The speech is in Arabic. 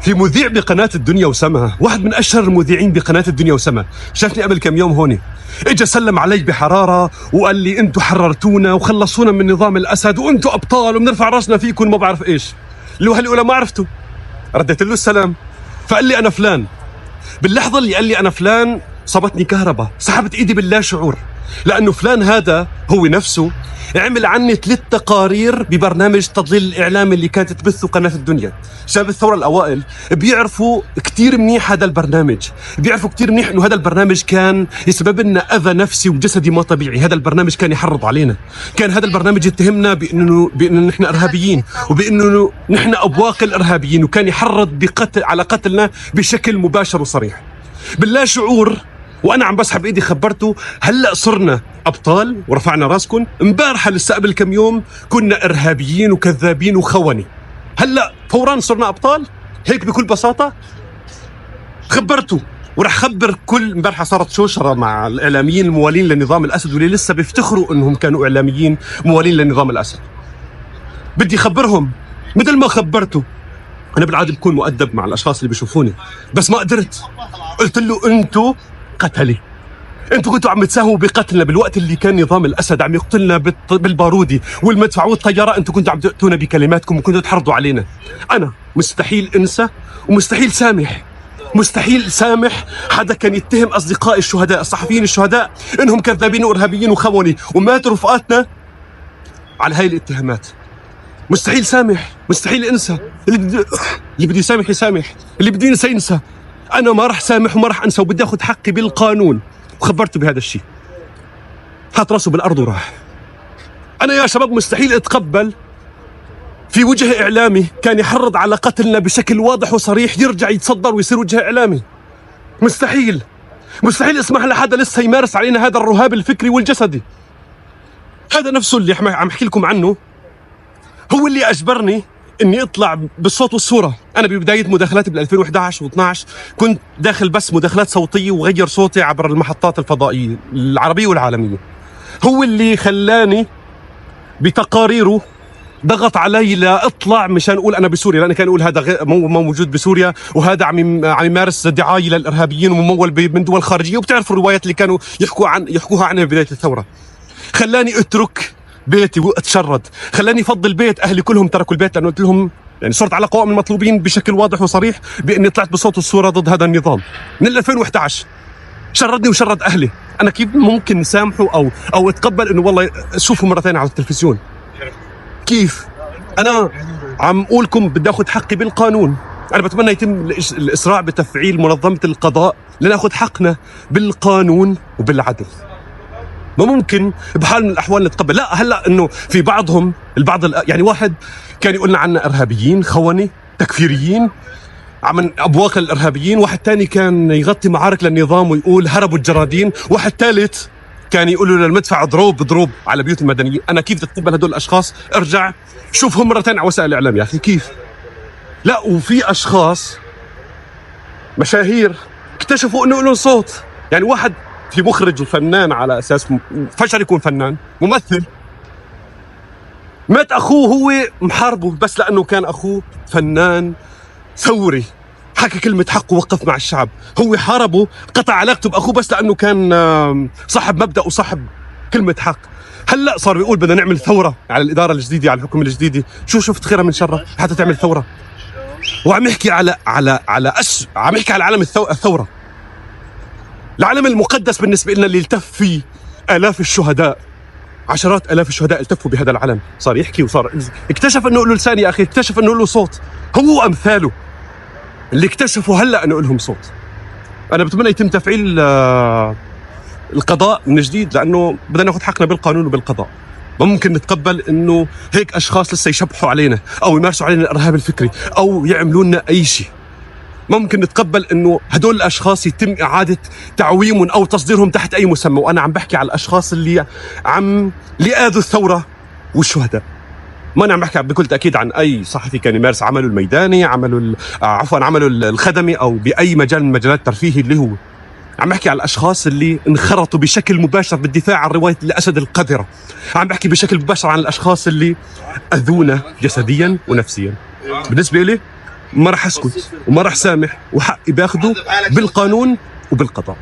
في مذيع بقناة الدنيا وسما، واحد من أشهر المذيعين بقناة الدنيا وسما، شافني قبل كم يوم هون، اجى سلم علي بحرارة وقال لي انتوا حررتونا وخلصونا من نظام الأسد وانتوا أبطال وبنرفع راسنا فيكم ما بعرف ايش. اللي هو هالأولى ما عرفته، رديت له السلام، فقال لي أنا فلان. باللحظة اللي قال لي أنا فلان صابتني كهرباء، سحبت إيدي باللا شعور، لأنه فلان هذا هو نفسه عمل عني 3 تقارير ببرنامج تضليل الإعلام اللي كانت تبثه قناة الدنيا. شباب الثورة الأوائل بيعرفوا كتير منيح هذا البرنامج، بيعرفوا كتير منيح إنه هذا البرنامج كان يسبب لنا أذى نفسي وجسدي ما طبيعي. هذا البرنامج كان يحرض علينا، كان هذا البرنامج يتهمنا بأنه نحن إرهابيين وبأنه نحن أبواق الإرهابيين، وكان يحرض على قتلنا بشكل مباشر وصريح. باللا شعور وانا عم بسحب ايدي خبرته هلا صرنا ابطال ورفعنا راسكم. امبارحه لسه قبل كم يوم كنا ارهابيين وكذابين وخوني، هلا فورا صرنا ابطال هيك بكل بساطه. خبرته ورح خبر كل. امبارحه صارت شوشره مع الاعلاميين الموالين لنظام الاسد واللي لسه بيفتخروا انهم كانوا اعلاميين موالين لنظام الاسد. بدي خبرهم مثل ما خبرته. انا بالعاده بكون مؤدب مع الاشخاص اللي بيشوفوني، بس ما قدرت. قلت له انتوا قتلي، انتوا كنتوا عم تساهموا بقتلنا بالوقت اللي كان نظام الاسد عم يقتلنا بالبارودي والمدفع والطياره. انتوا كنتوا عم تقتلونا بكلماتكم وكنتوا تحرضوا علينا. انا مستحيل انسى ومستحيل سامح، مستحيل سامح حدا كان يتهم اصدقائي الشهداء الصحفيين الشهداء انهم كذابين وارهابيين وخوني وماتوا رفقاتنا على هاي الاتهامات. مستحيل سامح، مستحيل انسى. اللي بده يسامح يسامح، اللي بده ينسى ينسى. انا ما راح سامح وما راح انسى وبدي اخذ حقي بالقانون. وخبرته بهذا الشيء، حط راسه بالارض وراح. انا يا شباب مستحيل اتقبل في وجه اعلامي كان يحرض على قتلنا بشكل واضح وصريح يرجع يتصدر ويصير وجه اعلامي. مستحيل، مستحيل اسمح لحدا لسه يمارس علينا هذا الرهاب الفكري والجسدي. هذا نفسه اللي عم احكي لكم عنه هو اللي اجبرني اني اطلع بالصوت والصوره. انا ببدايه مداخلاتي بال 2011 و12 كنت داخل بس مداخلات صوتيه وغير صوتي عبر المحطات الفضائيه العربيه والعالميه. هو اللي خلاني بتقاريره ضغط علي لا اطلع مشان اقول انا بسوريا، لانه كان يقول هذا موجود بسوريا وهذا عم يمارس دعايه للارهابيين وممول من دول خارجيه. وبتعرفوا الروايات اللي كانوا يحكوها عنها ببدايه الثوره. خلاني اترك بيتي واتشرد، خلاني افضل بيت اهلي كلهم تركوا البيت، لانه قلت لهم يعني صرت على قوائم المطلوبين بشكل واضح وصريح باني طلعت بصوت والصوره ضد هذا النظام. من 2011 شردني وشرد اهلي. انا كيف ممكن سامحه او اتقبل انه والله اشوفه مره ثانيه على التلفزيون؟ كيف؟ انا عم اقولكم بدي اخذ حقي بالقانون. انا بتمنى يتم الاسراع بتفعيل منظمه القضاء لناخذ حقنا بالقانون وبالعدل. ما ممكن بحال من الاحوال نتقبل. لا هلا انه في بعضهم يعني واحد كان يقولنا عنا ارهابيين خوني تكفيريين عمن ابواق الارهابيين، واحد ثاني كان يغطي معارك للنظام ويقول هربوا الجرادين، واحد ثالث كان يقولوا للمدفع ضروب على بيوت المدنيين. انا كيف بدي اتقبل هدول الاشخاص؟ ارجع شوفهم مره ثانيه على وسائل الاعلام يا اخي. كيف؟ لا وفي اشخاص مشاهير اكتشفوا انه لهم صوت. يعني واحد في مخرج وفنان على اساس فشل يكون فنان ممثل، مات اخوه هو محاربه بس لانه كان اخوه فنان ثوري حكى كلمه حق ووقف مع الشعب. هو حاربه قطع علاقته باخوه بس لانه كان صاحب مبدا وصاحب كلمه حق. هلا صار بيقول بدنا نعمل ثوره على الاداره الجديده على الحكومه الجديده. شو شفت خيرها من شرها حتى تعمل ثوره؟ وعم يحكي عم يحكي على عالم الثوره، العالم المقدس بالنسبة لنا اللي التف فيه آلاف الشهداء، عشرات آلاف الشهداء التفوا بهذا العالم. صار يحكي وصار اكتشف انه له لسان يا اخي، اكتشف انه له صوت. هو وامثاله اللي اكتشفوا هلا انه لهم صوت. انا بتمنى يتم تفعيل القضاء من جديد، لانه بدنا ناخذ حقنا بالقانون وبالقضاء. ما ممكن نتقبل انه هيك اشخاص لسه يشبحوا علينا او يمارسوا علينا الارهاب الفكري او يعملوا لنا اي شيء. ما ممكن نتقبل انه هدول الاشخاص يتم اعاده تعويمهم او تصديرهم تحت اي مسمى. وانا عم بحكي على الاشخاص اللي اذوا الثوره والشهداء. ما انا عم بحكي بكل تاكيد عن اي صحفي كان يمارس عمله الميداني، عمله الخدمي او باي مجال من مجالات الترفيه اللي هو. عم بحكي على الاشخاص اللي انخرطوا بشكل مباشر بالدفاع عن روايه الاسد القذره. عم بحكي بشكل مباشر عن الاشخاص اللي اذونا جسديا ونفسيا. بالنسبه لي ما راح اسكت وما راح سامح، وحقي باخده بالقانون وبالقضاء.